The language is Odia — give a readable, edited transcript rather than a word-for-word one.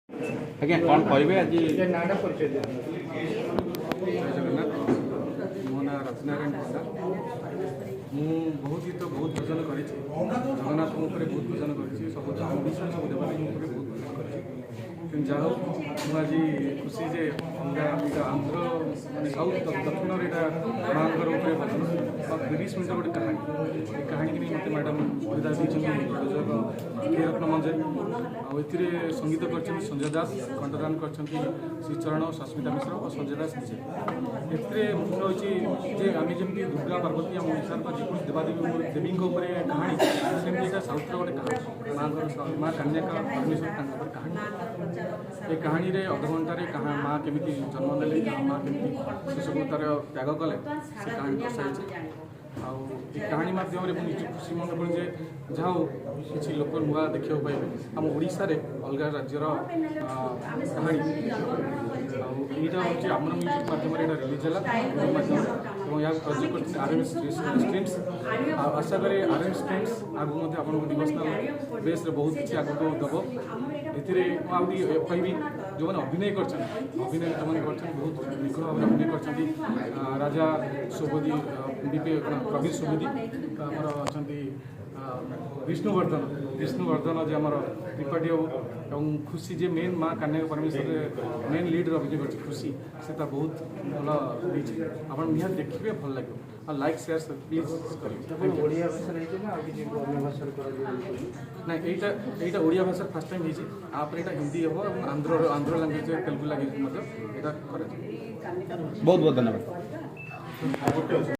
ଆଜ୍ଞା କ'ଣ କହିବେ ଆଜି? ଜଗନ୍ନାଥ ମୋ ନାଁ ରତ୍ନାରାୟଣ ପ୍ରସାଦ। ମୁଁ ବହୁତ ଗୀତ ବହୁତ ଭଜନ କରିଛି, ଜଗନ୍ନାଥଙ୍କ ଉପରେ ବହୁତ ଭଜନ କରିଛି, ସବୁ ଓଡ଼ିଶାର ସବୁ ଦେବାଦେବୀଙ୍କ ଉପରେ ବହୁତ ଭଜନ କରିଛି। କିନ୍ତୁ ଯାହା ହଉ ମୁଁ ଆଜି ଖୁସି ଯେ ଏଇଟା ଆନ୍ଧ୍ର ମାନେ ସାଉଥ୍ ଦକ୍ଷିଣରେ ଏଇଟା ମାଆଙ୍କର ଉପରେ ଭଜନ ଆଉ 30 ମିନିଟ୍ ଗୋଟେ କାହାଣୀ। ଏ କାହାଣୀକି ନେଇ ମୋତେ ମ୍ୟାଡ଼ାମ୍ ସୁବିଧା ଦେଇଛନ୍ତି ପ୍ରଯୋଜକ କେ ରତ୍ନ ମଞ୍ଜରୀ। ଆଉ ଏଥିରେ ସଙ୍ଗୀତ କରିଛନ୍ତି ସଞ୍ଜୟ ଦାସ, କଣ୍ଠଦାନ କରିଛନ୍ତି ଶ୍ରୀଚରଣ, ସସ୍ମିତା ମିଶ୍ର ଓ ସଞ୍ଜୟ ଦାସ ନିଜେ। ଏଥିରେ ମୁଖ୍ୟ ହେଉଛି ଯେ ଆମେ ଯେମିତି ଦୁର୍ଗା ପାର୍ବତୀ ଆମ ଓଡ଼ିଶାର ଯେକୌଣସି ଦେବୀଙ୍କ ଉପରେ କାହାଣୀ, ସେମିତି ଏଇଟା ସାଉଥ୍ର ଗୋଟେ କାହାଣୀ ମାଆଙ୍କର ମା କାନ୍ୟାକା ପରମେଶ୍ୱର ତାଙ୍କ ଉପରେ କାହାଣୀ। ଏ କାହାଣୀରେ ଅଧଘଣ୍ଟାରେ ମା କେମିତି ଜନ୍ମ ନେଲେ, ମା କେମିତି ସେସବୁ ତାର ତ୍ୟାଗ କଲେ, ସେ କାହାଣୀ ଦର୍ଶାଯାଇଛି। ଆଉ ଏ କାହାଣୀ ମାଧ୍ୟମରେ ମୁଁ ନିଜେ ଖୁସି ମନେ କଲି ଯେ ଯାହା ହଉ କିଛି ଲୋକ ନୂଆ ଦେଖିବାକୁ ପାଇବେ ଆମ ଓଡ଼ିଶାରେ ଅଲଗା ରାଜ୍ୟର କାହାଣୀ। ଆଉ ଏଇଟା ହେଉଛି ଆମର ମ୍ୟୁଜିକ୍ ମାଧ୍ୟମରେ ଏଇଟା ରିଲିଜ୍ ହେଲା ମାଧ୍ୟମରେ ଏବଂ ଏହାକୁ ପ୍ରଯୋଗ କରିଛନ୍ତି ଆର୍ଏମ୍ ଷ୍ଟ୍ରିମ୍ସ। ଆଉ ଆଶା କରେ ଆର୍ଏମ୍ ଷ୍ଟ୍ରିମ୍ସ ଆଗକୁ ମଧ୍ୟ ଆପଣଙ୍କୁ ଡିଭୋସନାଲ୍ ବେସ୍ରେ ବହୁତ କିଛି ଆଗକୁ ଦେବ। ଏଥିରେ ମୁଁ ଆଉ ଟିକେ କହିବି ଯେଉଁମାନେ ଅଭିନୟ କରିଛନ୍ତି, ଯେଉଁମାନେ କରିଛନ୍ତି ବହୁତ ନିଖୁଣ ଭାବରେ ଅଭିନୟ କରିଛନ୍ତି। ରାଜା ସୁବୁଦ୍ଧି କବିର ସୁବୁଦ୍ଧି, ଆମର ଅଛନ୍ତି ବିଷ୍ଣୁବର୍ଦ୍ଧନ ଯେ ଆମର ତ୍ରିପାଠୀ ବାବୁ ଏବଂ ଖୁସି ଯେ ମେନ୍ ମା କାନ୍ୟାକା ପରମେଶ୍ୱରରେ ମେନ୍ ଲିଡ୍ରେ ଅଭିନୟ କରିଛି ଖୁସି, ସେ ତା ବହୁତ ଭଲ ହେଇଛି। ଆପଣ ନିହାତି ଦେଖିବେ, ଭଲ ଲାଗିବ। ଆଉ ଲାଇକ୍ ସେୟାର ପ୍ଲିଜ୍ କରିବେ। ଓଡ଼ିଆ ଭାଷାରେ ହେଇଛି ନା ଆଉ କିଛି ଅନ୍ୟ ଭାଷାରେ କରାଯିବ? ନାଇଁ ଏଇଟା ଓଡ଼ିଆ ଭାଷାରେ ଫାର୍ଷ୍ଟ ଟାଇମ୍ ହେଇଛି। ତାପରେ ଏଇଟା ହିନ୍ଦୀ ହେବ ଏବଂ ଆନ୍ଧ୍ର ଲାଙ୍ଗୁଏଜ୍, ତେଲୁଗୁ ଲାଙ୍ଗୁଏଜ୍ ମଧ୍ୟ ଏଇଟା କରାଯିବ। ବହୁତ ବହୁତ ଧନ୍ୟବାଦ।